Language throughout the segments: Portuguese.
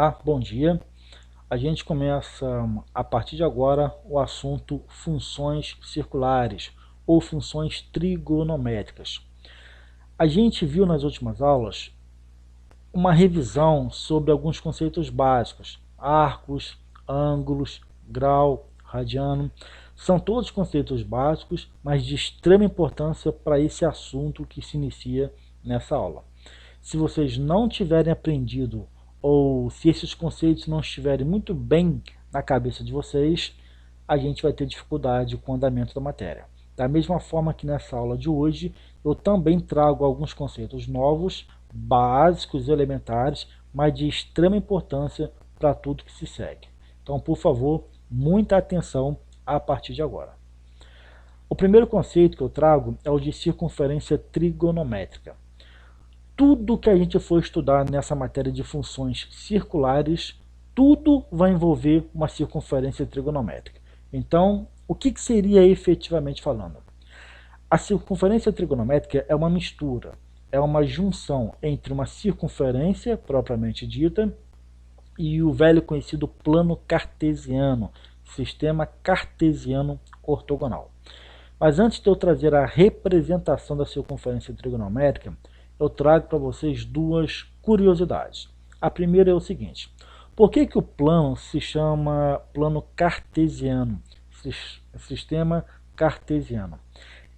Olá, bom dia. A gente começa a partir de agora o assunto funções circulares ou funções trigonométricas. A gente viu nas últimas aulas uma revisão sobre alguns conceitos básicos: arcos, ângulos, grau, radiano. São todos conceitos básicos, mas de extrema importância para esse assunto que se inicia nessa aula. Se vocês não tiverem aprendido ou se esses conceitos não estiverem muito bem na cabeça de vocês, a gente vai ter dificuldade com o andamento da matéria. Da mesma forma que nessa aula de hoje, eu também trago alguns conceitos novos, básicos e elementares, mas de extrema importância para tudo que se segue. Então, por favor, muita atenção a partir de agora. O primeiro conceito que eu trago é o de circunferência trigonométrica. Tudo que a gente for estudar nessa matéria de funções circulares, tudo vai envolver uma circunferência trigonométrica. Então, o que seria efetivamente falando? A circunferência trigonométrica é uma mistura, é uma junção entre uma circunferência propriamente dita e o velho conhecido plano cartesiano, sistema cartesiano ortogonal. Mas antes de eu trazer a representação da circunferência trigonométrica, eu trago para vocês duas curiosidades. A primeira é o seguinte: por que o plano se chama plano cartesiano, sistema cartesiano?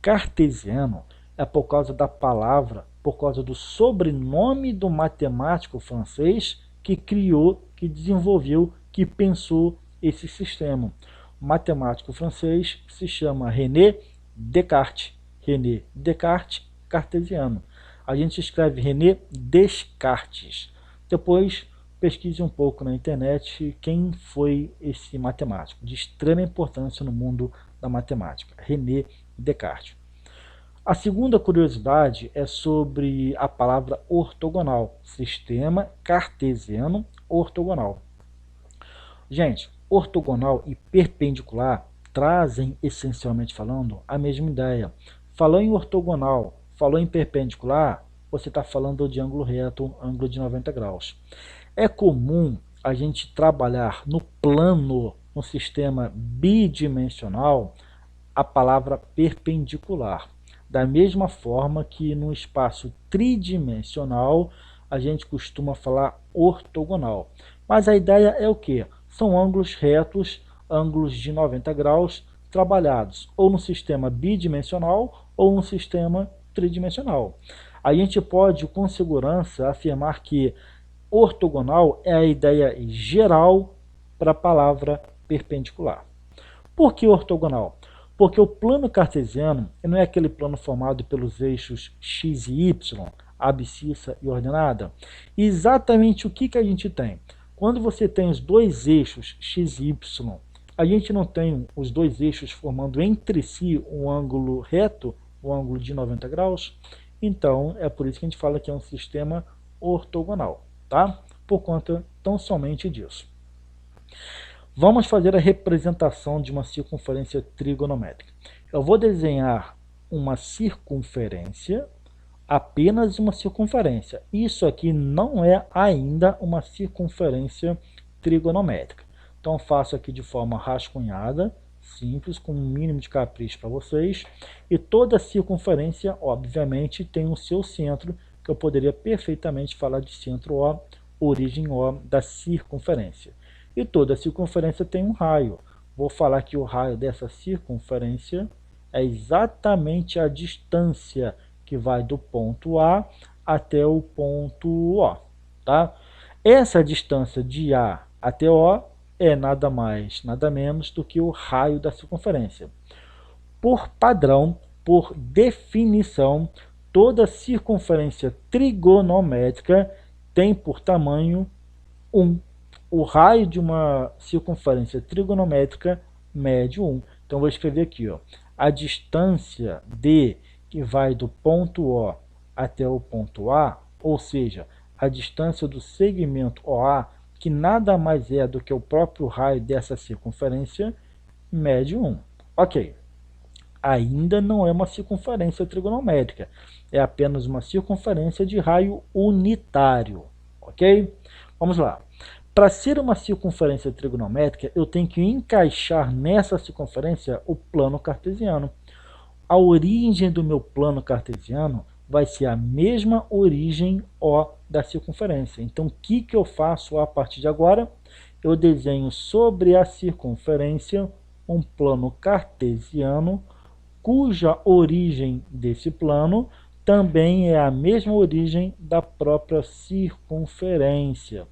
Cartesiano é por causa da palavra, por causa do sobrenome do matemático francês que criou, que desenvolveu, que pensou esse sistema. O matemático francês se chama René Descartes. René Descartes, cartesiano. A gente escreve René Descartes. Depois pesquise um pouco na internet quem foi esse matemático de extrema importância no mundo da matemática, René Descartes. A segunda curiosidade é sobre a palavra ortogonal, sistema cartesiano ortogonal. Gente, ortogonal e perpendicular trazem, essencialmente falando, a mesma ideia. Falou em ortogonal, falou em perpendicular, você está falando de ângulo reto, ângulo de 90 graus. É comum a gente trabalhar no plano, no sistema bidimensional, a palavra perpendicular. Da mesma forma que no espaço tridimensional, a gente costuma falar ortogonal. Mas a ideia é o quê? São ângulos retos, ângulos de 90 graus, trabalhados ou no sistema bidimensional ou no sistema tridimensional. A gente pode, com segurança, afirmar que ortogonal é a ideia geral para a palavra perpendicular. Por que ortogonal? Porque o plano cartesiano não é aquele plano formado pelos eixos x e y, abscissa e ordenada. E exatamente o que a gente tem? Quando você tem os dois eixos x e y, a gente não tem os dois eixos formando entre si um ângulo reto, um ângulo de 90 graus. Então, é por isso que a gente fala que é um sistema ortogonal, tá? Por conta tão somente disso. Vamos fazer a representação de uma circunferência trigonométrica. Eu vou desenhar uma circunferência, apenas uma circunferência. Isso aqui não é ainda uma circunferência trigonométrica. Então, faço aqui de forma rascunhada, simples, com um mínimo de capricho para vocês. E toda circunferência, obviamente, tem o seu centro, que eu poderia perfeitamente falar de centro O, origem O da circunferência. E toda circunferência tem um raio. Vou falar que o raio dessa circunferência é exatamente a distância que vai do ponto A até o ponto O. Tá? Essa distância de A até O é nada mais, nada menos do que o raio da circunferência. Por padrão, por definição, toda circunferência trigonométrica tem por tamanho 1. O raio de uma circunferência trigonométrica mede 1. Então, vou escrever aqui, ó, a distância D, que vai do ponto O até o ponto A, ou seja, a distância do segmento OA, que nada mais é do que o próprio raio dessa circunferência, mede 1. Ok. Ainda não é uma circunferência trigonométrica, é apenas uma circunferência de raio unitário. Ok? Vamos lá. Para ser uma circunferência trigonométrica, eu tenho que encaixar nessa circunferência o plano cartesiano. A origem do meu plano cartesiano vai ser a mesma origem O da circunferência. Então, o que eu faço a partir de agora? Eu desenho sobre a circunferência um plano cartesiano, cuja origem desse plano também é a mesma origem da própria circunferência.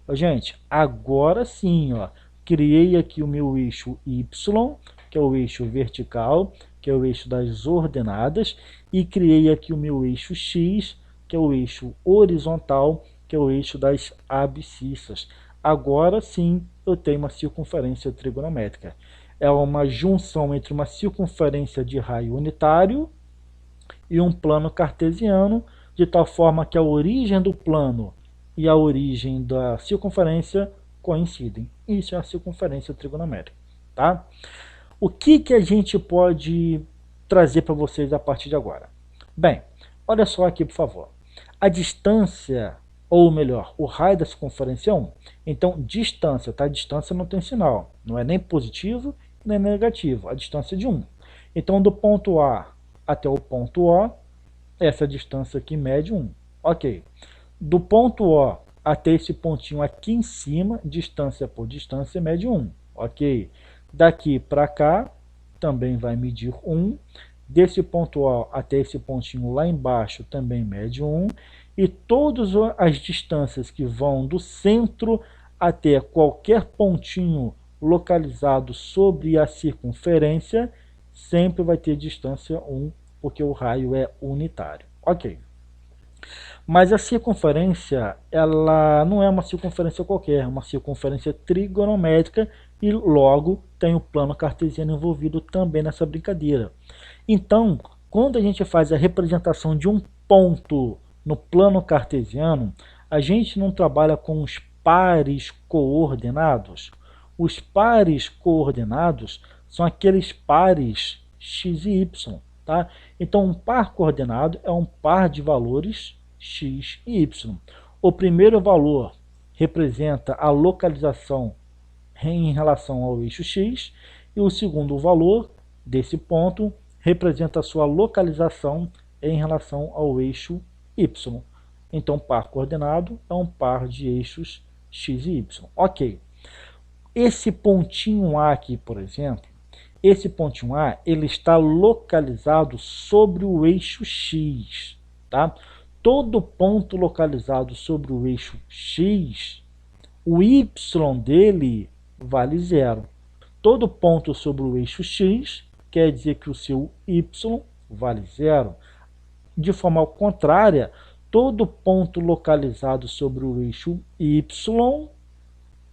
Gente, agora sim, ó, criei aqui o meu eixo Y, que é o eixo vertical, que é o eixo das ordenadas, e criei aqui o meu eixo X, que é o eixo horizontal, que é o eixo das abscissas. Agora sim eu tenho uma circunferência trigonométrica. É uma junção entre uma circunferência de raio unitário e um plano cartesiano, de tal forma que a origem do plano e a origem da circunferência coincidem. Isso é a circunferência trigonométrica. Tá? O que a gente pode trazer para vocês a partir de agora? Bem, olha só aqui, por favor. A distância, ou melhor, o raio da circunferência é 1. Então, distância, tá? Distância não tem sinal. Não é nem positivo, nem negativo. A distância é de 1. Então, do ponto A até o ponto O, essa distância aqui mede 1. Ok. Do ponto O até esse pontinho aqui em cima, distância por distância, mede 1. Ok. Daqui para cá, também vai medir 1. Desse ponto O até esse pontinho lá embaixo, também mede 1. E todas as distâncias que vão do centro até qualquer pontinho localizado sobre a circunferência, sempre vai ter distância 1, porque o raio é unitário. Ok. Mas a circunferência, ela não é uma circunferência qualquer, é uma circunferência trigonométrica e logo tem o plano cartesiano envolvido também nessa brincadeira. Então, quando a gente faz a representação de um ponto no plano cartesiano, a gente não trabalha com os pares coordenados. Os pares coordenados são aqueles pares x e y. Tá? Então, um par coordenado é um par de valores x e y. O primeiro valor representa a localização em relação ao eixo x, e o segundo valor desse ponto representa a sua localização em relação ao eixo y. Então, par coordenado é um par de eixos x e y. Ok. Esse pontinho A aqui, por exemplo, esse pontinho A, ele está localizado sobre o eixo x. Tá? Todo ponto localizado sobre o eixo x, o y dele vale 0. Todo ponto sobre o eixo x quer dizer que o seu y vale 0. De forma contrária, todo ponto localizado sobre o eixo y,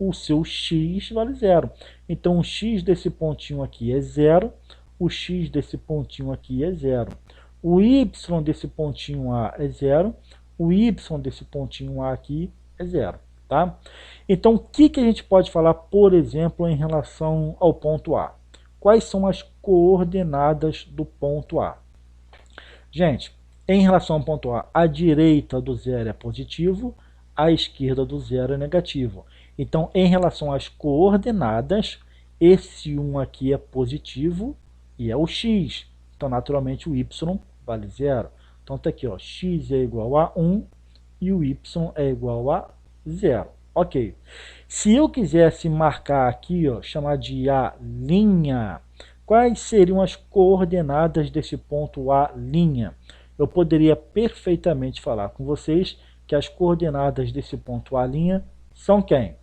o seu x vale 0. Então, o x desse pontinho aqui é 0, o x desse pontinho aqui é 0. O y desse pontinho A é 0, o y desse pontinho A aqui é 0. Tá? Então, o que a gente pode falar, por exemplo, em relação ao ponto A? Quais são as coordenadas do ponto A? Gente, em relação ao ponto A, a direita do 0 é positivo, a esquerda do 0 é negativo. Então, em relação às coordenadas, esse 1 aqui é positivo e é o x. Então, naturalmente, o y vale 0. Então, está aqui, ó, x é igual a 1 e o y é igual a 0. Ok. Se eu quisesse marcar aqui, ó, chamar de A', quais seriam as coordenadas desse ponto A'? Eu poderia perfeitamente falar com vocês que as coordenadas desse ponto A' são quem?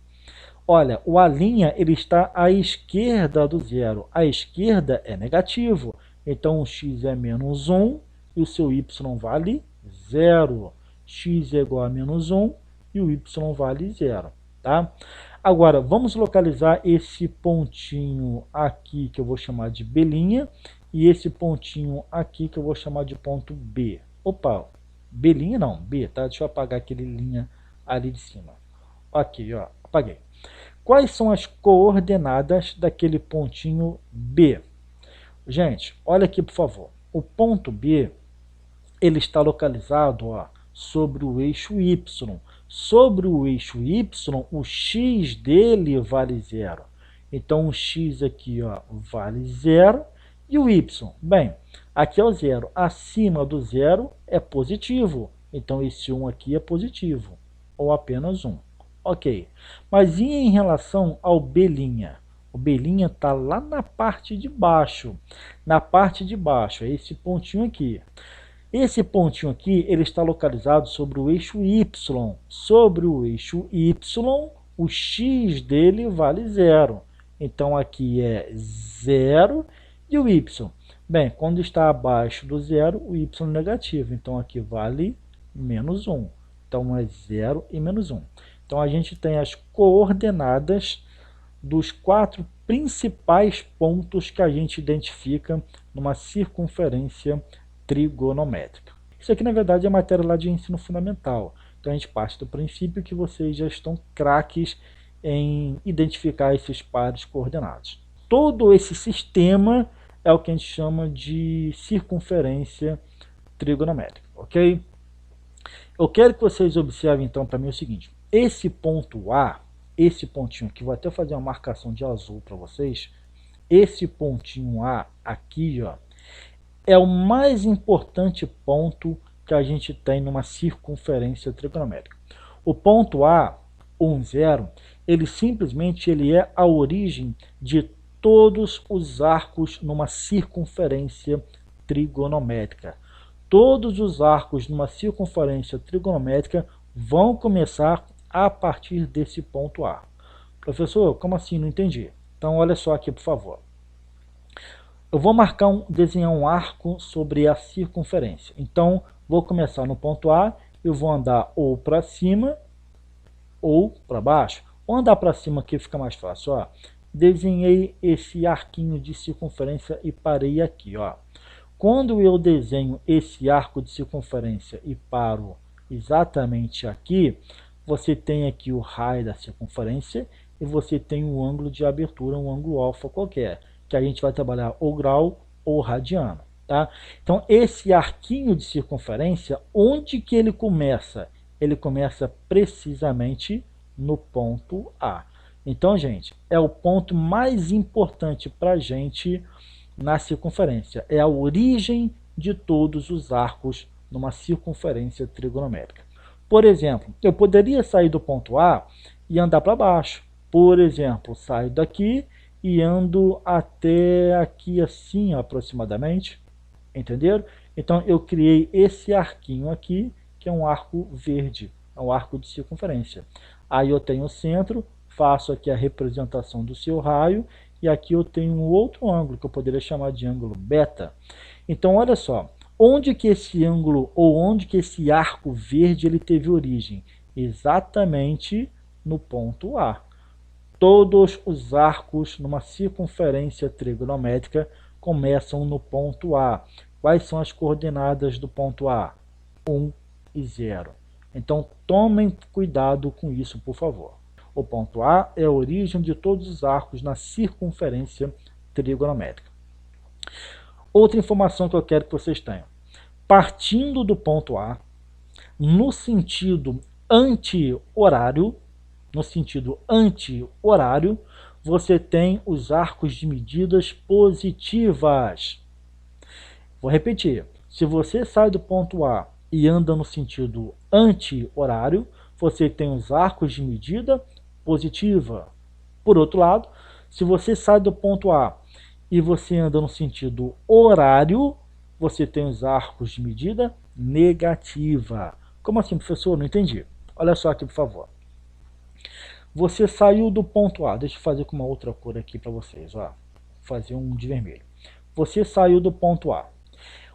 Olha, o A' ele está à esquerda do 0. A esquerda é negativo. Então, o x é menos 1 e o seu y vale 0. X é igual a menos 1 e o y vale 0. Tá? Agora, vamos localizar esse pontinho aqui que eu vou chamar de B', e esse pontinho aqui que eu vou chamar de ponto B. Opa, B' não, B, tá? Deixa eu apagar aquele linha ali de cima. Ok, ó, apaguei. Quais são as coordenadas daquele pontinho B? Gente, olha aqui, por favor. O ponto B, ele está localizado, ó, sobre o eixo Y. Sobre o eixo y, o x dele vale 0. Então, o x aqui, ó, vale 0. E o y? Bem, aqui é o 0. Acima do 0 é positivo. Então, esse 1 aqui é positivo. Ou apenas 1. Ok. Mas e em relação ao b'? O b' está lá na parte de baixo. Na parte de baixo, é esse pontinho aqui. Esse pontinho aqui, ele está localizado sobre o eixo y. Sobre o eixo y, o x dele vale 0. Então, aqui é 0 e o y. Bem, quando está abaixo do 0, o y é negativo. Então, aqui vale menos 1. Então, é 0 e menos 1. Então, a gente tem as coordenadas dos 4 principais pontos que a gente identifica numa circunferência trigonométrica. Isso aqui, na verdade, é matéria lá de ensino fundamental. Então, a gente parte do princípio que vocês já estão craques em identificar esses pares coordenados. Todo esse sistema é o que a gente chama de circunferência trigonométrica, ok? Eu quero que vocês observem, então, para mim o seguinte. Esse ponto A, esse pontinho aqui, vou até fazer uma marcação de azul para vocês. Esse pontinho A aqui, ó, é o mais importante ponto que a gente tem numa circunferência trigonométrica. O ponto A, 0, ele simplesmente é a origem de todos os arcos numa circunferência trigonométrica. Todos os arcos numa circunferência trigonométrica vão começar a partir desse ponto A. Professor, como assim? Não entendi. Então, olha só aqui, por favor. Eu vou desenhar um arco sobre a circunferência. Então, vou começar no ponto A, eu vou andar ou para cima ou para baixo. Vou andar para cima aqui, fica mais fácil. Ó. Desenhei esse arquinho de circunferência e parei aqui. Ó. Quando eu desenho esse arco de circunferência e paro exatamente aqui, você tem aqui o raio da circunferência e você tem um ângulo de abertura, um ângulo alfa qualquer, que a gente vai trabalhar ou grau ou radiano. Tá? Então, esse arquinho de circunferência, onde que ele começa? Ele começa precisamente no ponto A. Então, gente, é o ponto mais importante para a gente na circunferência. É a origem de todos os arcos numa circunferência trigonométrica. Por exemplo, eu poderia sair do ponto A e andar para baixo. Por exemplo, saio daqui e ando até aqui assim aproximadamente. Entenderam? Então, eu criei esse arquinho aqui, que é um arco verde, é um arco de circunferência. Aí eu tenho o centro, faço aqui a representação do seu raio, e aqui eu tenho um outro ângulo, que eu poderia chamar de ângulo beta. Então, olha só, onde que esse ângulo, ou onde que esse arco verde, ele teve origem? Exatamente no ponto A. Todos os arcos numa circunferência trigonométrica começam no ponto A. Quais são as coordenadas do ponto A? 1 e 0. Então, tomem cuidado com isso, por favor. O ponto A é a origem de todos os arcos na circunferência trigonométrica. Outra informação que eu quero que vocês tenham. Partindo do ponto A, no sentido anti-horário, você tem os arcos de medidas positivas. Vou repetir. Se você sai do ponto A e anda no sentido anti-horário, você tem os arcos de medida positiva. Por outro lado, se você sai do ponto A e você anda no sentido horário, você tem os arcos de medida negativa. Como assim, professor? Não entendi. Olha só aqui, por favor. Você saiu do ponto A. Deixa eu fazer com uma outra cor aqui para vocês. Ó. Vou fazer um de vermelho. Você saiu do ponto A.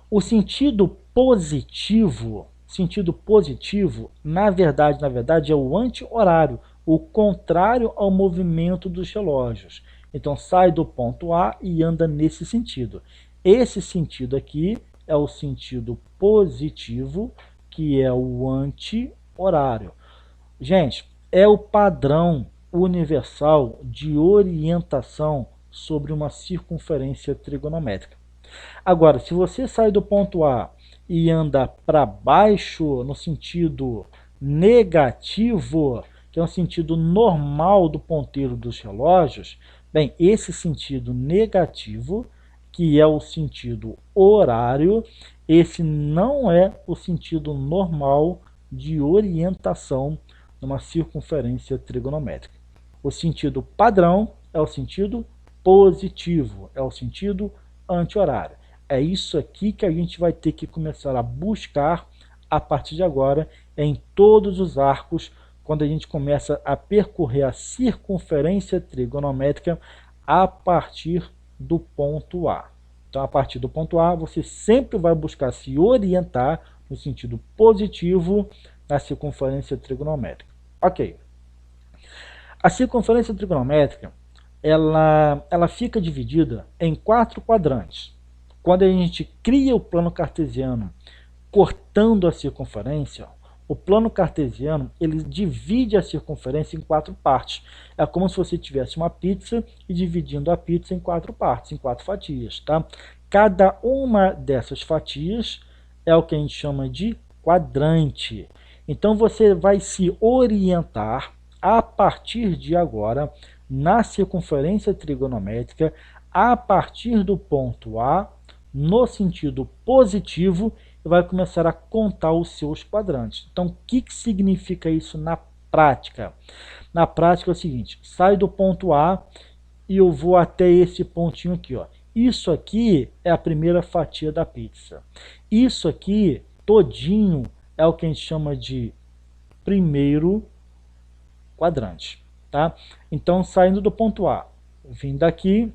O sentido positivo, na verdade é o anti-horário, o contrário ao movimento dos relógios. Então, sai do ponto A e anda nesse sentido. Esse sentido aqui é o sentido positivo, que é o anti-horário. Gente, é o padrão universal de orientação sobre uma circunferência trigonométrica. Agora, se você sai do ponto A e anda para baixo no sentido negativo, que é um sentido normal do ponteiro dos relógios, bem, esse sentido negativo, que é o sentido horário, esse não é o sentido normal de orientação numa circunferência trigonométrica. O sentido padrão é o sentido positivo, é o sentido anti-horário. É isso aqui que a gente vai ter que começar a buscar a partir de agora em todos os arcos, quando a gente começa a percorrer a circunferência trigonométrica a partir do ponto A. Então, a partir do ponto A, você sempre vai buscar se orientar no sentido positivo na circunferência trigonométrica. Ok. A circunferência trigonométrica, ela fica dividida em 4 quadrantes. Quando a gente cria o plano cartesiano cortando a circunferência, o plano cartesiano ele divide a circunferência em 4 partes. É como se você tivesse uma pizza e dividindo a pizza em 4 partes, em 4 fatias. Tá? Cada uma dessas fatias é o que a gente chama de quadrante. Então você vai se orientar a partir de agora na circunferência trigonométrica a partir do ponto A no sentido positivo e vai começar a contar os seus quadrantes. Então, o que significa isso na prática? Na prática é o seguinte, saio do ponto A e eu vou até esse pontinho aqui. Ó. Isso aqui é a primeira fatia da pizza. Isso aqui, todinho, é o que a gente chama de primeiro quadrante. Tá? Então, saindo do ponto A, vim daqui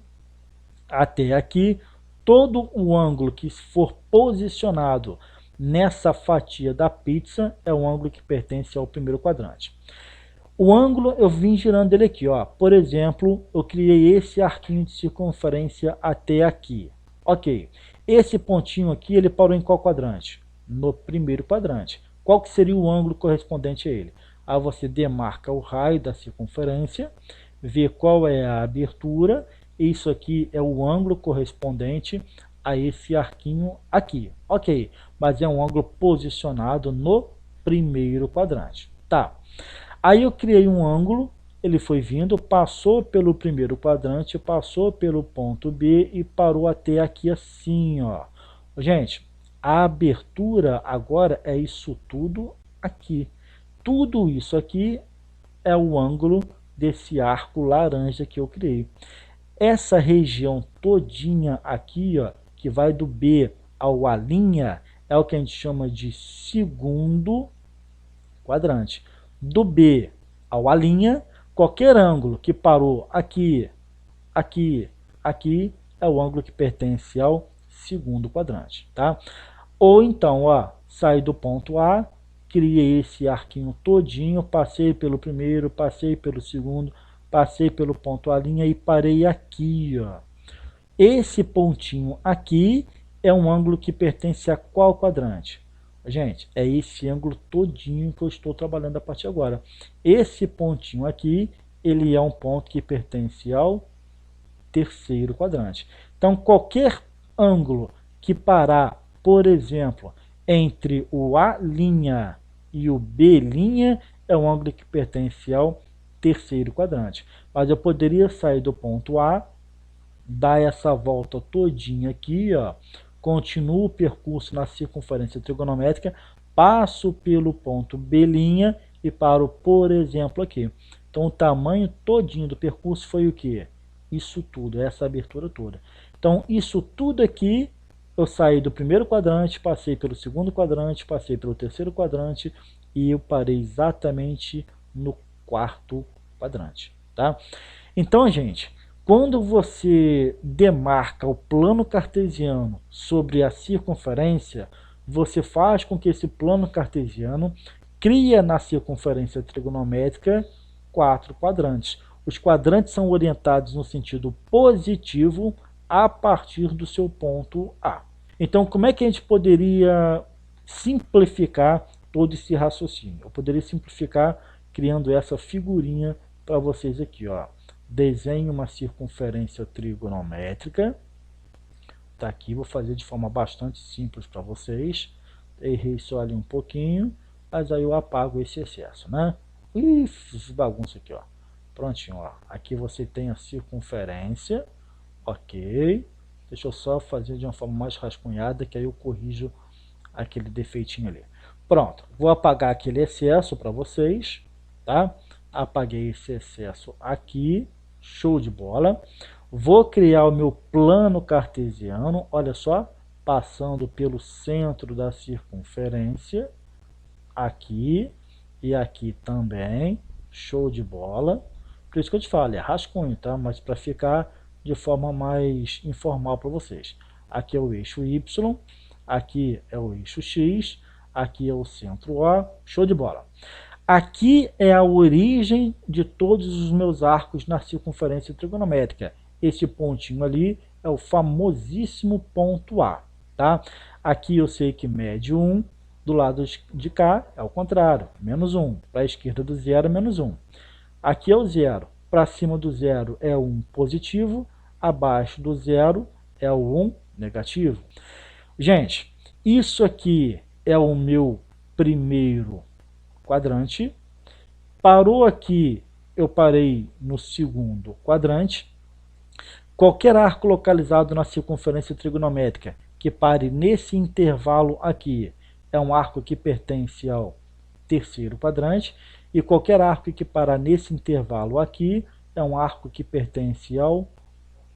até aqui, todo o ângulo que for posicionado nessa fatia da pizza é o ângulo que pertence ao primeiro quadrante. O ângulo eu vim girando ele aqui, ó. Por exemplo, eu criei esse arquinho de circunferência até aqui. Ok, esse pontinho aqui, ele parou em qual quadrante? No primeiro quadrante. Qual que seria o ângulo correspondente a ele? Aí você demarca o raio da circunferência, vê qual é a abertura. Isso aqui é o ângulo correspondente a esse arquinho aqui. Ok, mas é um ângulo posicionado no primeiro quadrante. Tá. Aí eu criei um ângulo, ele foi vindo, passou pelo primeiro quadrante, passou pelo ponto B e parou até aqui assim, ó. Gente, a abertura agora é isso tudo aqui. Tudo isso aqui é o ângulo desse arco laranja que eu criei. Essa região todinha aqui, ó, que vai do B ao A', é o que a gente chama de segundo quadrante. Do B ao A', qualquer ângulo que parou aqui, aqui, aqui, é o ângulo que pertence ao segundo quadrante. Tá? Ou então, ó, saí do ponto A, criei esse arquinho todinho, passei pelo primeiro, passei pelo segundo, passei pelo ponto A' e parei aqui. Ó. Esse pontinho aqui é um ângulo que pertence a qual quadrante? Gente, é esse ângulo todinho que eu estou trabalhando a partir de agora. Esse pontinho aqui, ele é um ponto que pertence ao terceiro quadrante. Então, qualquer ângulo que parar, por exemplo, entre o A' e o B' é um ângulo que pertence ao terceiro quadrante. Mas eu poderia sair do ponto A, dar essa volta todinha aqui, ó, continuo o percurso na circunferência trigonométrica, passo pelo ponto B' e paro, por exemplo, aqui. Então, o tamanho todinho do percurso foi o quê? Isso tudo, essa abertura toda. Então, isso tudo aqui, eu saí do primeiro quadrante, passei pelo segundo quadrante, passei pelo terceiro quadrante e eu parei exatamente no quarto quadrante. Tá? Então, gente, quando você demarca o plano cartesiano sobre a circunferência, você faz com que esse plano cartesiano crie na circunferência trigonométrica 4 quadrantes. Os quadrantes são orientados no sentido positivo a partir do seu ponto A. Então, como é que a gente poderia simplificar todo esse raciocínio? Eu poderia simplificar criando essa figurinha para vocês aqui, ó. Desenhe uma circunferência trigonométrica. Tá aqui, vou fazer de forma bastante simples para vocês. Errei só ali um pouquinho. mas aí eu apago esse excesso, né? Ih, fiz bagunça aqui, ó. Prontinho, ó. Aqui você tem a circunferência, ok. Deixa eu só fazer de uma forma mais rascunhada, que aí eu corrijo aquele defeitinho ali. Pronto, vou apagar aquele excesso para vocês, tá? Apaguei esse excesso aqui, show de bola. Vou criar o meu plano cartesiano, olha só, passando pelo centro da circunferência, aqui e aqui também, show de bola. Por isso que eu te falo, é rascunho, tá? Mas para ficar de forma mais informal para vocês. Aqui é o eixo Y, aqui é o eixo X, aqui é o centro O, show de bola. Aqui é a origem de todos os meus arcos na circunferência trigonométrica. Esse pontinho ali é o famosíssimo ponto A, tá? Aqui eu sei que mede 1, do lado de cá é o contrário, menos 1. Para a esquerda do zero, menos 1. Aqui é o zero. Para cima do zero é o 1 positivo, abaixo do zero é o 1 negativo. Gente, isso aqui é o meu primeiro quadrante. Parou aqui, eu parei no segundo quadrante. Qualquer arco localizado na circunferência trigonométrica que pare nesse intervalo aqui é um arco que pertence ao terceiro quadrante, e qualquer arco que parar nesse intervalo aqui é um arco que pertence ao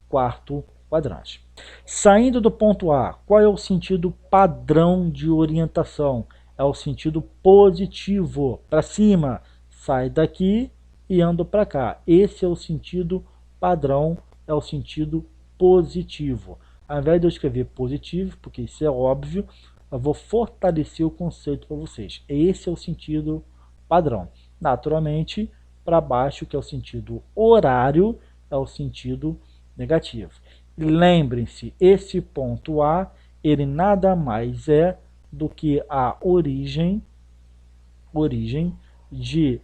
quarto quadrante. Saindo do ponto A, qual é o sentido padrão de orientação? É o sentido positivo, para cima. Sai daqui e ando para cá. Esse é o sentido padrão, é o sentido positivo. Ao invés de eu escrever positivo, porque isso é óbvio, eu vou fortalecer o conceito para vocês. Esse é o sentido padrão. Naturalmente, para baixo, que é o sentido horário, é o sentido negativo. Lembrem-se, esse ponto A, ele nada mais é do que a origem de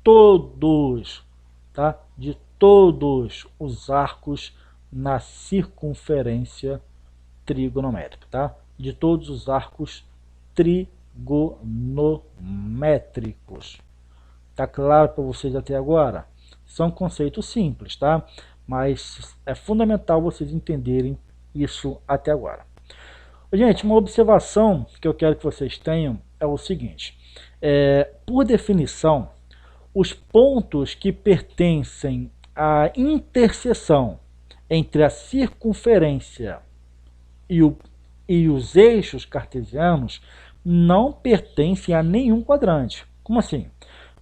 todos, tá? De todos os arcos na circunferência trigonométrica, tá? De todos os arcos trigonométricos. Tá claro para vocês até agora? São conceitos simples, tá? Mas é fundamental vocês entenderem isso até agora. Gente, uma observação que eu quero que vocês tenham é o seguinte. Por definição, os pontos que pertencem à interseção entre a circunferência e os eixos cartesianos não pertencem a nenhum quadrante. Como assim?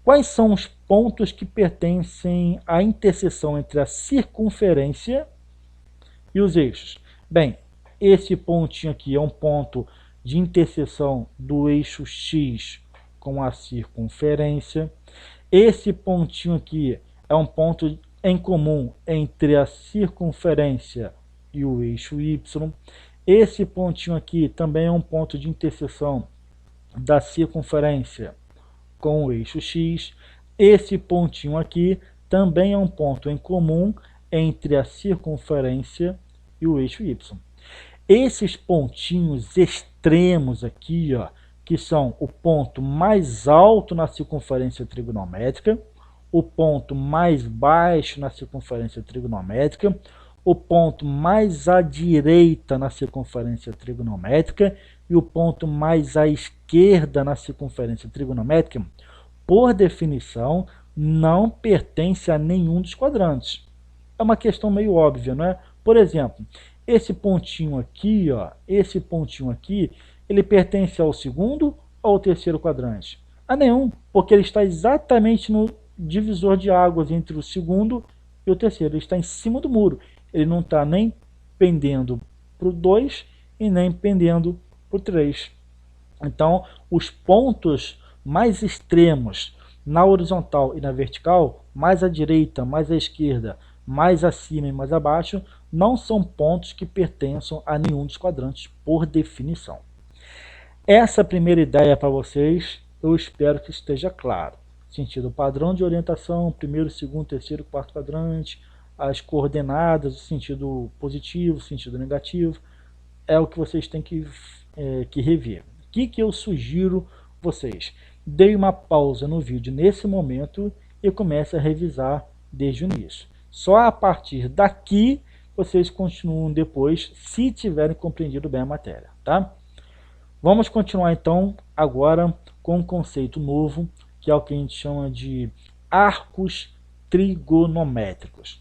Quais são os pontos que pertencem à interseção entre a circunferência e os eixos? Bem, esse pontinho aqui é um ponto de interseção do eixo X com a circunferência. Esse pontinho aqui é um ponto em comum entre a circunferência e o eixo Y. Esse pontinho aqui também é um ponto de interseção da circunferência com o eixo X. Esse pontinho aqui também é um ponto em comum entre a circunferência e o eixo Y. Esses pontinhos extremos aqui, ó, que são o ponto mais alto na circunferência trigonométrica, o ponto mais baixo na circunferência trigonométrica, o ponto mais à direita na circunferência trigonométrica e o ponto mais à esquerda na circunferência trigonométrica, por definição, não pertence a nenhum dos quadrantes. É uma questão meio óbvia, não é? Por exemplo, esse pontinho aqui, ó, esse pontinho aqui, ele pertence ao segundo ou ao terceiro quadrante? A nenhum, porque ele está exatamente no divisor de águas entre o segundo e o terceiro. Ele está em cima do muro. Ele não está nem pendendo para o 2 e nem pendendo para o 3. Então, os pontos mais extremos na horizontal e na vertical, mais à direita, mais à esquerda, mais acima e mais abaixo, não são pontos que pertençam a nenhum dos quadrantes, por definição. Essa primeira ideia para vocês, eu espero que esteja claro. Sentido padrão de orientação, primeiro, segundo, terceiro, quarto quadrante, as coordenadas, o sentido positivo, o sentido negativo, é o que vocês têm que rever. O que eu sugiro vocês deem uma pausa no vídeo nesse momento e comecem a revisar desde o início. Só a partir daqui vocês continuam depois, se tiverem compreendido bem a matéria, tá? Vamos continuar então agora com um conceito novo, que é o que a gente chama de arcos trigonométricos.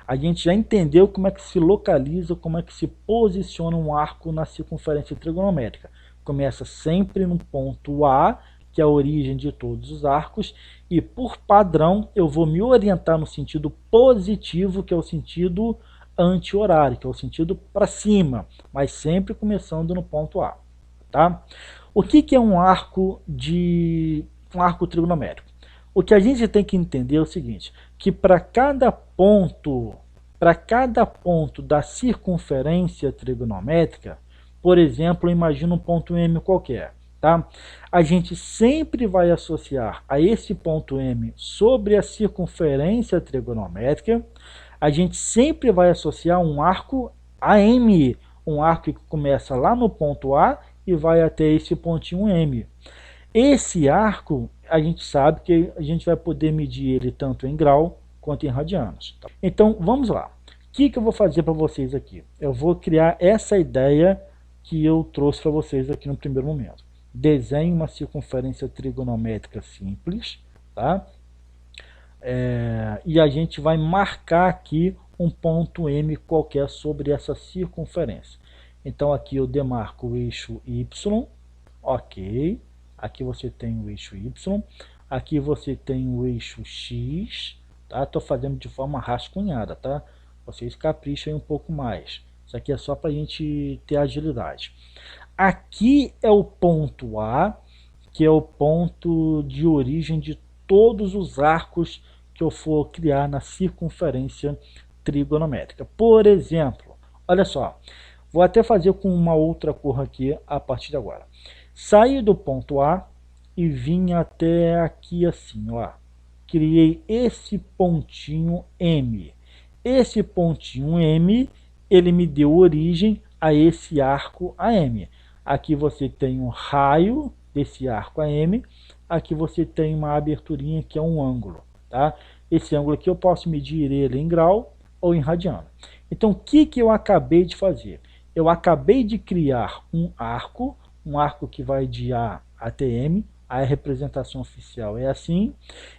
A gente já entendeu como é que se localiza, como é que se posiciona um arco na circunferência trigonométrica. Começa sempre no ponto A, que é a origem de todos os arcos, e por padrão eu vou me orientar no sentido positivo, que é o sentido anti-horário, que é o sentido para cima, mas sempre começando no ponto A. Tá? O que é um arco trigonométrico? O que a gente tem que entender é o seguinte, que para cada ponto da circunferência trigonométrica, por exemplo, imagina um ponto M qualquer, tá? A gente sempre vai associar a esse ponto M sobre a circunferência trigonométrica, a gente sempre vai associar um arco AM, um arco que começa lá no ponto A e vai até esse pontinho M. Esse arco, a gente sabe que a gente vai poder medir ele tanto em grau quanto em radianos. Então, vamos lá. O que eu vou fazer para vocês aqui? Eu vou criar essa ideia que eu trouxe para vocês aqui no primeiro momento. Desenhe uma circunferência trigonométrica simples, tá? E a gente vai marcar aqui um ponto M qualquer sobre essa circunferência. Então aqui eu demarco o eixo Y, ok. Aqui você tem o eixo Y, aqui você tem o eixo X, tá? Estou fazendo de forma rascunhada, tá? Vocês caprichem um pouco mais. Isso aqui é só para a gente ter agilidade. Aqui é o ponto A, que é o ponto de origem de todos os arcos que eu for criar na circunferência trigonométrica. Por exemplo, olha só, vou até fazer com uma outra cor aqui a partir de agora. Saí do ponto A e vim até aqui assim, ó. Criei esse pontinho M. Esse pontinho M, ele me deu origem a esse arco AM. Aqui você tem um raio desse arco AM, aqui você tem uma aberturinha que é um ângulo, tá? Esse ângulo aqui eu posso medir ele em grau ou em radiano. Então, o que eu acabei de fazer? Eu acabei de criar um arco que vai de A até M, a representação oficial é assim,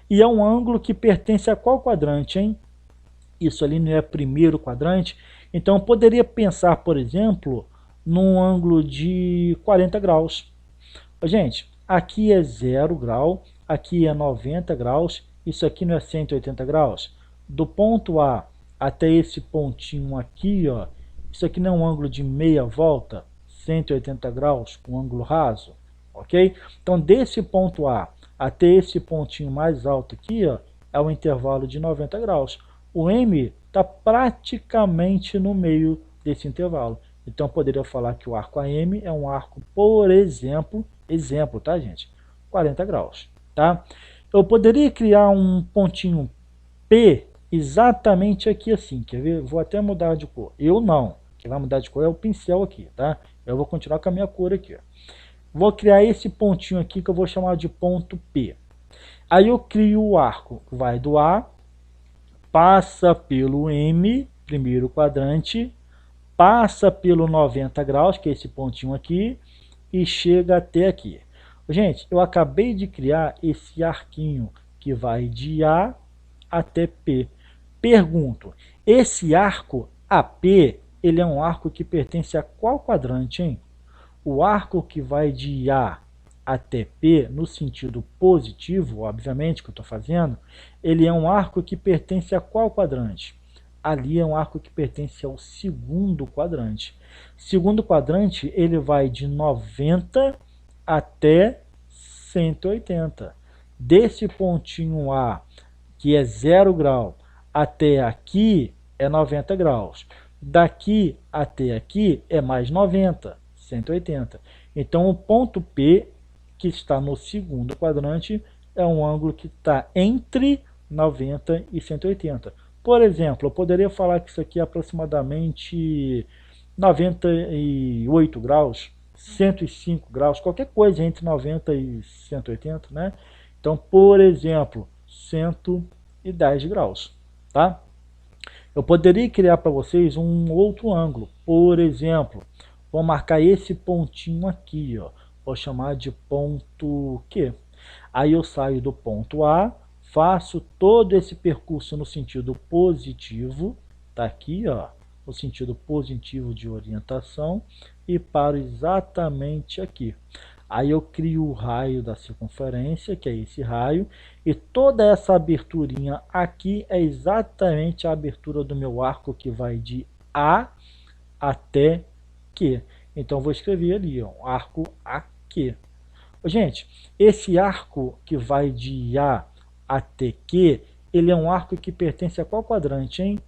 e é um ângulo que pertence a qual quadrante, hein? Isso ali não é primeiro quadrante, então eu poderia pensar, por exemplo, num ângulo de 40 graus. Gente, aqui é 0 grau, aqui é 90 graus, isso aqui não é 180 graus? Do ponto A até esse pontinho aqui, ó, isso aqui não é um ângulo de meia volta, 180 graus, um ângulo raso, ok? Então, desse ponto A até esse pontinho mais alto aqui, ó, é um intervalo de 90 graus. O M está praticamente no meio desse intervalo. Então, eu poderia falar que o arco AM é um arco, por exemplo, tá, gente? 40 graus, tá? Eu poderia criar um pontinho P exatamente aqui assim, quer ver? Vou até mudar de cor. Eu não. Quem vai mudar de cor é o pincel aqui, tá? Eu vou continuar com a minha cor aqui, ó. Vou criar esse pontinho aqui que eu vou chamar de ponto P. Aí eu crio o arco, vai do A, passa pelo M, primeiro quadrante, passa pelo 90 graus, que é esse pontinho aqui, e chega até aqui. Gente, eu acabei de criar esse arquinho que vai de A até P. Pergunto, esse arco AP, ele é um arco que pertence a qual quadrante, hein? O arco que vai de A até P, no sentido positivo, obviamente, que eu estou fazendo, ele é um arco que pertence a qual quadrante? Ali é um arco que pertence ao segundo quadrante. Segundo quadrante, ele vai de 90 até 180. Desse pontinho A, que é 0 grau, até aqui é 90 graus. Daqui até aqui é mais 90, 180. Então, o ponto P, que está no segundo quadrante, é um ângulo que está entre 90 e 180. Por exemplo, eu poderia falar que isso aqui é aproximadamente 98 graus, 105 graus, qualquer coisa entre 90 e 180, né? Então, por exemplo, 110 graus, tá? Eu poderia criar para vocês um outro ângulo, por exemplo, vou marcar esse pontinho aqui, ó, vou chamar de ponto Q. Aí eu saio do ponto A, faço todo esse percurso no sentido positivo, tá aqui, ó, no sentido positivo de orientação, e paro exatamente aqui. Aí eu crio o raio da circunferência, que é esse raio, e toda essa aberturinha aqui é exatamente a abertura do meu arco, que vai de A até Q. Então vou escrever ali, ó, arco AQ. Gente, esse arco que vai de A até Q, ele é um arco que pertence a qual quadrante, hein?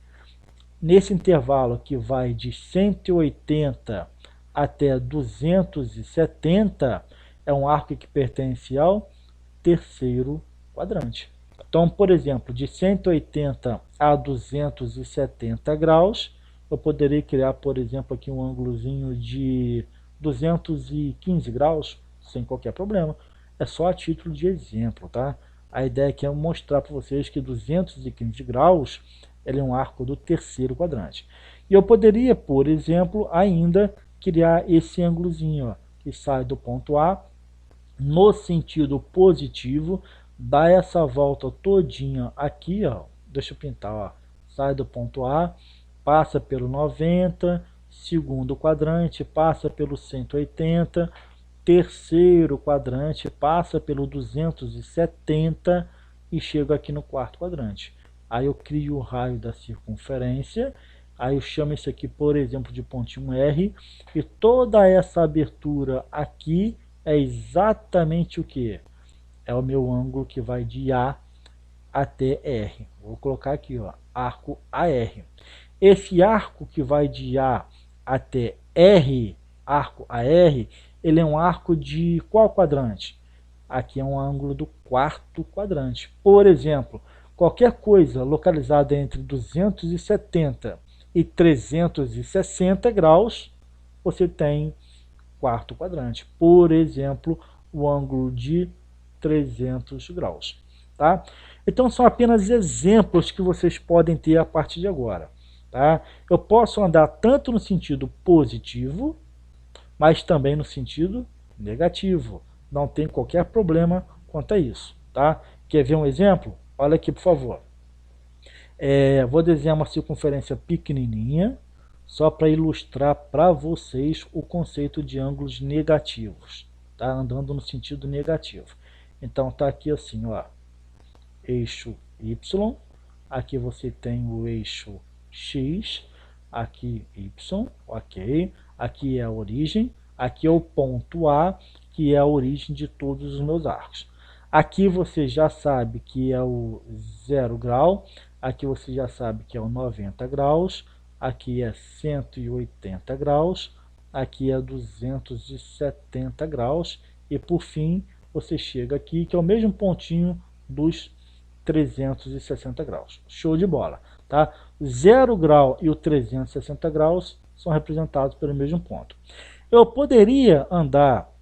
Nesse intervalo que vai de 180 até 270, é um arco que pertence ao terceiro quadrante. Então, por exemplo, de 180 a 270 graus, eu poderia criar, por exemplo, aqui um ângulozinho de 215 graus, sem qualquer problema. É só a título de exemplo, tá? A ideia aqui é mostrar para vocês que 215 graus ele é um arco do terceiro quadrante. E eu poderia, por exemplo, ainda criar esse ângulozinho, ó, que sai do ponto A no sentido positivo, dá essa volta todinha aqui, ó, deixa eu pintar, ó, sai do ponto A, passa pelo 90, segundo quadrante, passa pelo 180, terceiro quadrante, passa pelo 270 e chega aqui no quarto quadrante. Aí eu crio o raio da circunferência, aí eu chamo isso aqui, por exemplo, de pontinho R, e toda essa abertura aqui é exatamente o que? É o meu ângulo que vai de A até R. Vou colocar aqui, ó, arco AR. Esse arco que vai de A até R, arco AR, ele é um arco de qual quadrante? Aqui é um ângulo do quarto quadrante. Por exemplo, qualquer coisa localizada entre 270 e 360 graus, você tem quarto quadrante. Por exemplo, o ângulo de 300 graus. Tá? Então, são apenas exemplos que vocês podem ter a partir de agora. Tá? Eu posso andar tanto no sentido positivo, mas também no sentido negativo. Não tem qualquer problema quanto a isso. Tá? Quer ver um exemplo? Olha aqui, por favor. Vou desenhar uma circunferência pequenininha, só para ilustrar para vocês o conceito de ângulos negativos, tá? Andando no sentido negativo. Então tá aqui assim, ó, eixo Y, aqui você tem o eixo X, aqui Y, ok, aqui é a origem, aqui é o ponto A, que é a origem de todos os meus arcos. Aqui você já sabe que é o 0 grau, aqui você já sabe que é o 90 graus, aqui é 180 graus, aqui é 270 graus, e por fim você chega aqui, que é o mesmo pontinho dos 360 graus. Show de bola, tá? O 0 grau e o 360 graus são representados pelo mesmo ponto. Eu poderia andar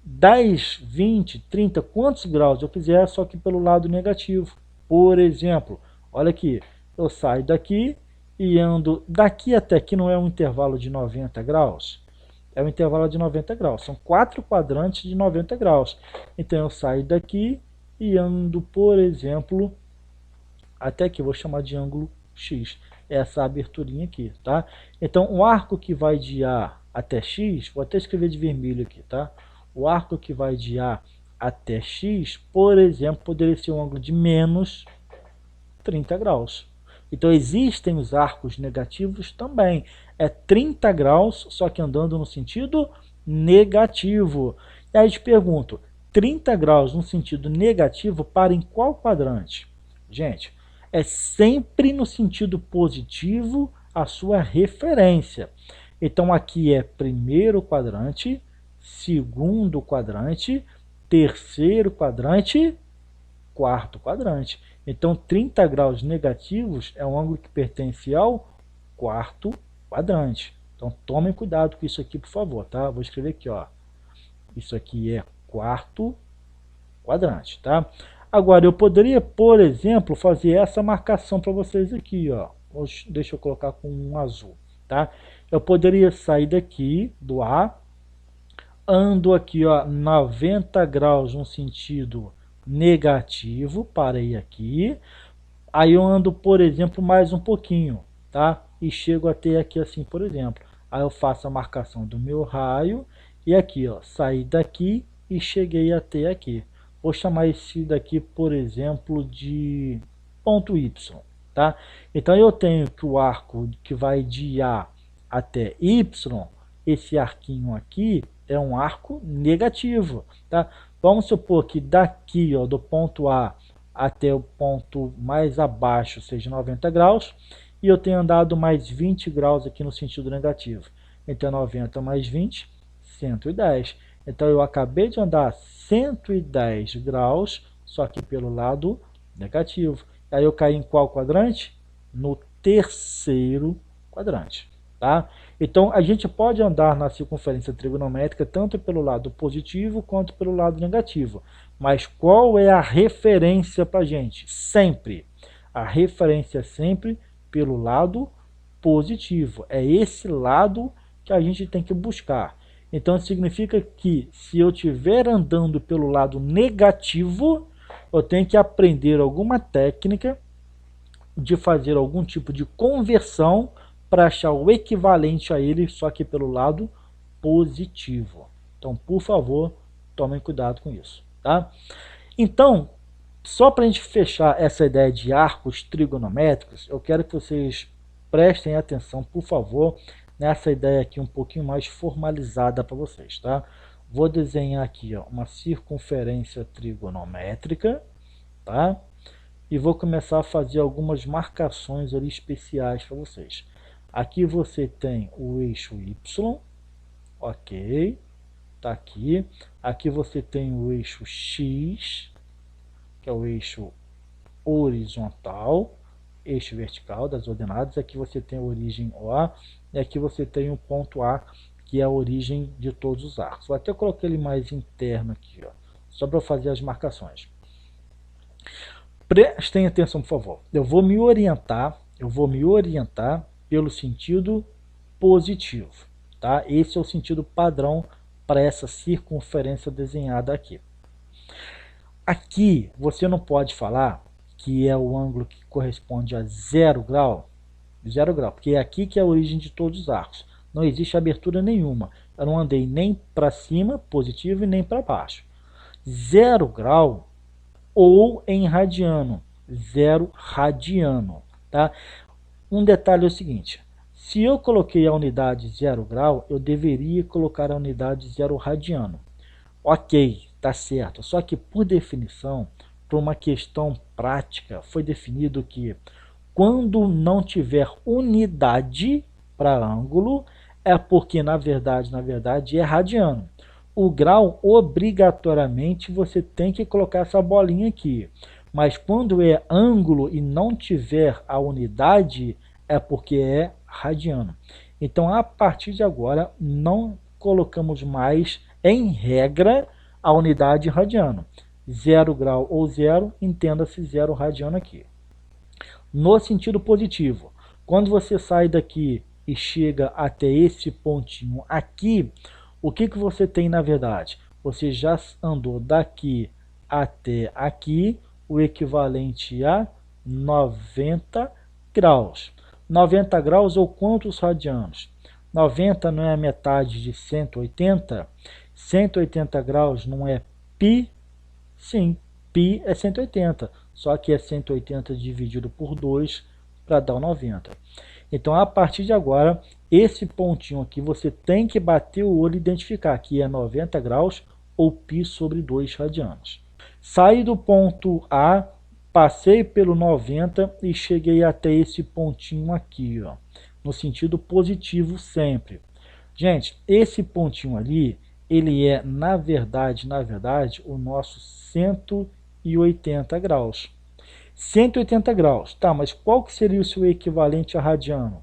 10, 20, 30, quantos graus eu quiser, só que pelo lado negativo. Por exemplo, olha aqui, eu saio daqui e ando daqui até aqui, não é um intervalo de 90 graus? É um intervalo de 90 graus, são 4 quadrantes de 90 graus. Então eu saio daqui e ando, por exemplo, até aqui, vou chamar de ângulo X, essa aberturinha aqui, tá? Então o arco que vai de A até X, vou até escrever de vermelho aqui, tá? O arco que vai de A até X, por exemplo, poderia ser um ângulo de menos 30 graus. Então existem os arcos negativos também. É 30 graus, só que andando no sentido negativo. E aí eu te pergunto, 30 graus no sentido negativo para em qual quadrante? Gente, é sempre no sentido positivo a sua referência. Então aqui é primeiro quadrante, segundo quadrante, terceiro quadrante, quarto quadrante. Então 30 graus negativos é um ângulo que pertence ao quarto quadrante. Então tomem cuidado com isso aqui, por favor, tá? Vou escrever aqui, ó. Isso aqui é quarto quadrante, tá? Agora, eu poderia, por exemplo, fazer essa marcação para vocês aqui, ó. Deixa eu colocar com um azul, tá? Eu poderia sair daqui do A, ando aqui, ó, 90 graus no sentido negativo, parei aqui. Aí eu ando, por exemplo, mais um pouquinho, tá? E chego até aqui assim, por exemplo. Aí eu faço a marcação do meu raio e aqui, ó, saí daqui e cheguei até aqui. Vou chamar esse daqui, por exemplo, de ponto Y, tá? Então eu tenho que o arco que vai de A até Y, esse arquinho aqui é um arco negativo, tá? Vamos supor que daqui, ó, do ponto A até o ponto mais abaixo seja 90 graus, e eu tenho andado mais 20 graus aqui no sentido negativo. Então 90 mais 20, 110. Então eu acabei de andar 110 graus, só que pelo lado negativo. Aí eu caí em qual quadrante? No terceiro quadrante. Tá? Então a gente pode andar na circunferência trigonométrica tanto pelo lado positivo quanto pelo lado negativo. Mas qual é a referência para a gente? Sempre. A referência é sempre pelo lado positivo. É esse lado que a gente tem que buscar. Então significa que se eu estiver andando pelo lado negativo, eu tenho que aprender alguma técnica de fazer algum tipo de conversão para achar o equivalente a ele, só que pelo lado positivo. Então, por favor, tomem cuidado com isso, tá? Então, só para a gente fechar essa ideia de arcos trigonométricos, eu quero que vocês prestem atenção, por favor, nessa ideia aqui um pouquinho mais formalizada para vocês, tá? Vou desenhar aqui, ó, uma circunferência trigonométrica, tá? E vou começar a fazer algumas marcações ali especiais para vocês. Aqui você tem o eixo Y, ok, tá aqui. Aqui você tem o eixo X, que é o eixo horizontal, eixo vertical das ordenadas. Aqui você tem a origem O, e aqui você tem o ponto A, que é a origem de todos os arcos. Vou até colocar ele mais interno aqui, ó, só para fazer as marcações. Prestem atenção, por favor. Eu vou me orientar pelo sentido positivo, tá? Esse é o sentido padrão para essa circunferência desenhada aqui. Aqui você não pode falar que é o ângulo que corresponde a 0 grau, porque é aqui que é a origem de todos os arcos. Não existe abertura nenhuma. Eu não andei nem para cima, positivo, e nem para baixo. 0 grau ou em radiano, 0 radiano, tá? Um detalhe é o seguinte, se eu coloquei a unidade 0 grau, eu deveria colocar a unidade 0 radiano. Ok, tá certo, só que por definição, por uma questão prática, foi definido que quando não tiver unidade para ângulo, é porque na verdade é radiano. O grau, obrigatoriamente, você tem que colocar essa bolinha aqui. Mas quando é ângulo e não tiver a unidade, é porque é radiano. Então, a partir de agora, não colocamos mais, em regra, a unidade radiano. 0 grau ou 0, entenda-se 0 radiano aqui. No sentido positivo, quando você sai daqui e chega até esse pontinho aqui, o que você tem na verdade? Você já andou daqui até aqui, o equivalente a 90 graus. 90 graus ou quantos radianos? 90 não é a metade de 180? 180 graus não é π? Sim, π é 180, só que é 180 dividido por 2 para dar o 90. Então, a partir de agora, esse pontinho aqui você tem que bater o olho e identificar que é 90 graus ou π sobre 2 radianos. Saí do ponto A, passei pelo 90 e cheguei até esse pontinho aqui, ó, no sentido positivo sempre. Gente, esse pontinho ali, ele é, na verdade, o nosso 180 graus. 180 graus, tá, mas qual que seria o seu equivalente a radiano?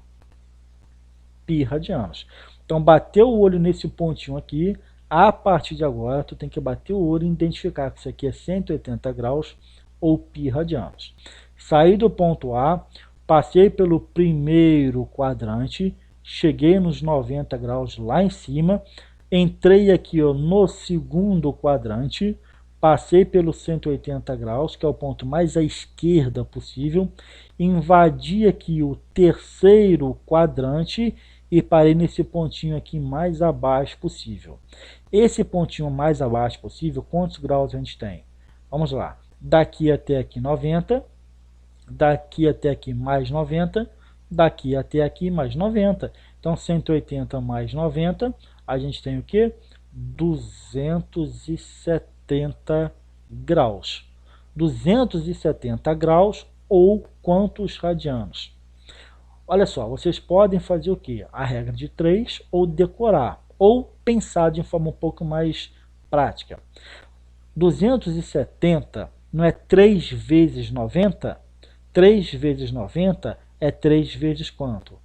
π radianos. Então, bateu o olho nesse pontinho aqui, a partir de agora, tu tem que bater o olho e identificar que isso aqui é 180 graus ou π radianos. Saí do ponto A, passei pelo primeiro quadrante, cheguei nos 90 graus lá em cima, entrei aqui ó, no segundo quadrante, passei pelo 180 graus, que é o ponto mais à esquerda possível, invadi aqui o terceiro quadrante e parei nesse pontinho aqui mais abaixo possível. Esse pontinho mais abaixo possível, quantos graus a gente tem? Vamos lá, daqui até aqui 90, daqui até aqui mais 90, daqui até aqui mais 90. Então 180 mais 90, a gente tem o que? 270 graus. 270 graus ou quantos radianos? Olha só, vocês podem fazer o que? A regra de 3 ou decorar, ou pensar de forma um pouco mais prática. 270 não é 3 vezes 90? 3 vezes 90 é 3 vezes quanto?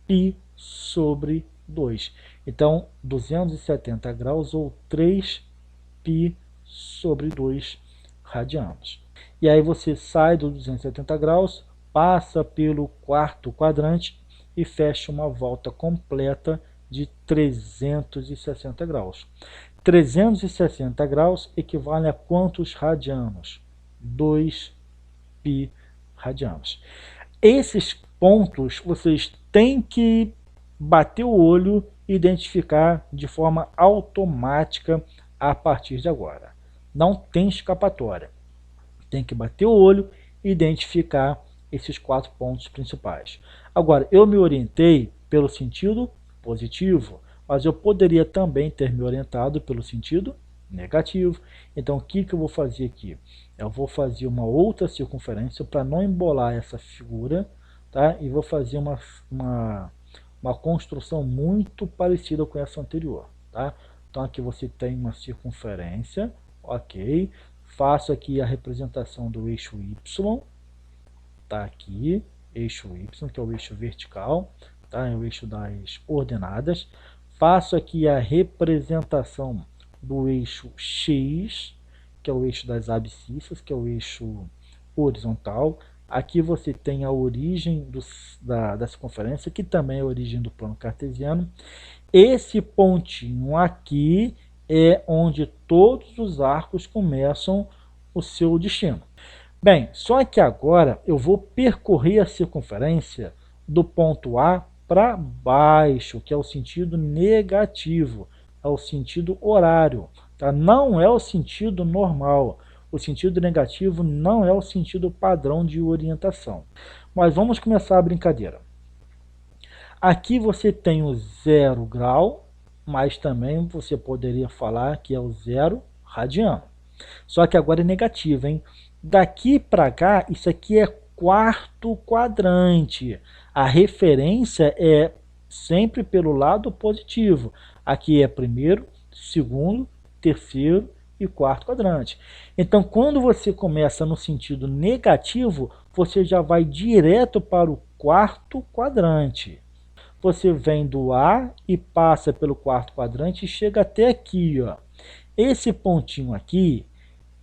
Π sobre 2. Então, 270 graus ou 3π sobre 2 radianos. E aí você sai do 270 graus, passa pelo quarto quadrante e fecha uma volta completa de 360 graus. 360 graus equivale a quantos radianos? 2π radianos. Esses pontos vocês têm que bater o olho e identificar de forma automática a partir de agora. Não tem escapatória. Tem que bater o olho e identificar esses 4 pontos principais. Agora, eu me orientei pelo sentido positivo, mas eu poderia também ter me orientado pelo sentido negativo. Então, o que eu vou fazer aqui? Eu vou fazer uma outra circunferência para não embolar essa figura, tá? E vou fazer uma construção muito parecida com essa anterior, tá? Então, aqui você tem uma circunferência, ok? Faço aqui a representação do eixo Y, tá aqui, eixo Y, que é o eixo vertical, tá? É o eixo das ordenadas. Faço aqui a representação do eixo X, que é o eixo das abscissas, que é o eixo horizontal. Aqui você tem a origem da circunferência, que também é a origem do plano cartesiano. Esse pontinho aqui é onde todos os arcos começam o seu destino. Bem, só que agora eu vou percorrer a circunferência do ponto A para baixo, que é o sentido negativo, é o sentido horário, tá? Não é o sentido normal. O sentido negativo não é o sentido padrão de orientação. Mas vamos começar a brincadeira. Aqui você tem o 0 grau, mas também você poderia falar que é o 0 radiano. Só que agora é negativo, hein? Daqui para cá, isso aqui é quarto quadrante. A referência é sempre pelo lado positivo. Aqui é primeiro, segundo, terceiro e quarto quadrante. Então, quando você começa no sentido negativo, você já vai direto para o quarto quadrante. Você vem do A e passa pelo quarto quadrante e chega até aqui, ó. Esse pontinho aqui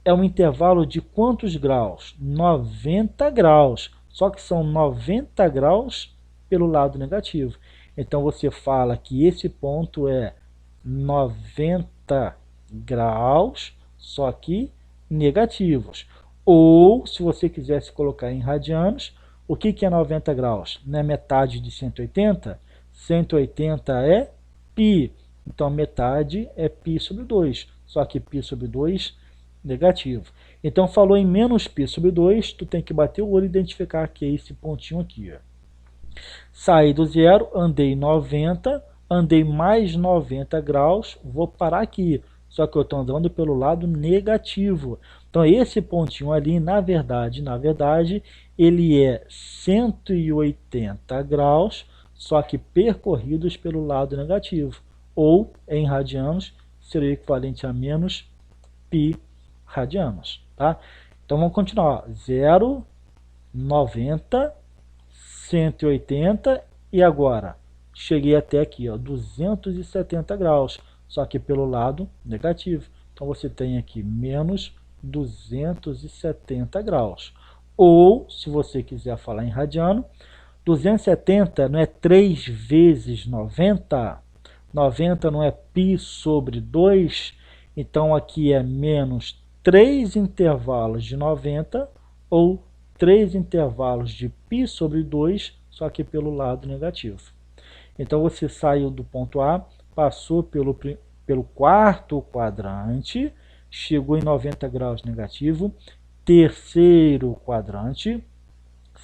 é um intervalo de quantos graus? 90 graus. Só que são 90 graus pelo lado negativo. Então, você fala que esse ponto é 90 graus, só que negativos. Ou, se você quisesse colocar em radianos, o que é 90 graus? Não é metade de 180? 180 é π. Então, metade é π sobre 2. Só que π sobre 2 negativo. Então, falou em menos π sobre 2, tu tem que bater o olho e identificar que é esse pontinho aqui. Ó. Saí do zero, andei 90, andei mais 90 graus, vou parar aqui. Só que eu estou andando pelo lado negativo. Então, esse pontinho ali, na verdade, ele é 180 graus, só que percorridos pelo lado negativo. Ou, em radianos, seria equivalente a menos π radianos. Tá? Então, vamos continuar. 0, 90, 180 e agora cheguei até aqui, ó, 270 graus, só que pelo lado negativo. Então você tem aqui menos 270 graus. Ou, se você quiser falar em radiano, 270 não é 3 vezes 90? 90 não é π sobre 2? Então aqui é menos 3 intervalos de 90 ou 3 intervalos de π sobre 2, só que pelo lado negativo. Então você saiu do ponto A, passou pelo quarto quadrante, chegou em 90 graus negativo, terceiro quadrante,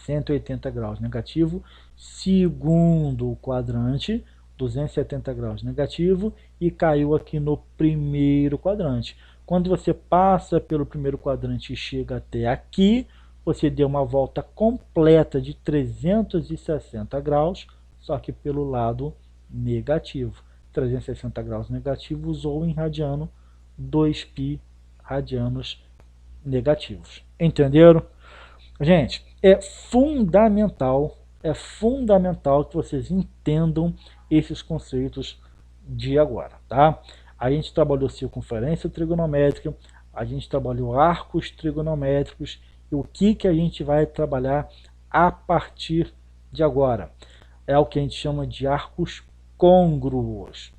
180 graus negativo, segundo quadrante, 270 graus negativo, e caiu aqui no primeiro quadrante. Quando você passa pelo primeiro quadrante e chega até aqui, você deu uma volta completa de 360 graus, só que pelo lado negativo. 360 graus negativos, ou em radiano, 2π radianos negativos. Entenderam? Gente, é fundamental que vocês entendam esses conceitos de agora, tá? A gente trabalhou circunferência trigonométrica, a gente trabalhou arcos trigonométricos, e o que a gente vai trabalhar a partir de agora? É o que a gente chama de arcos côngruos.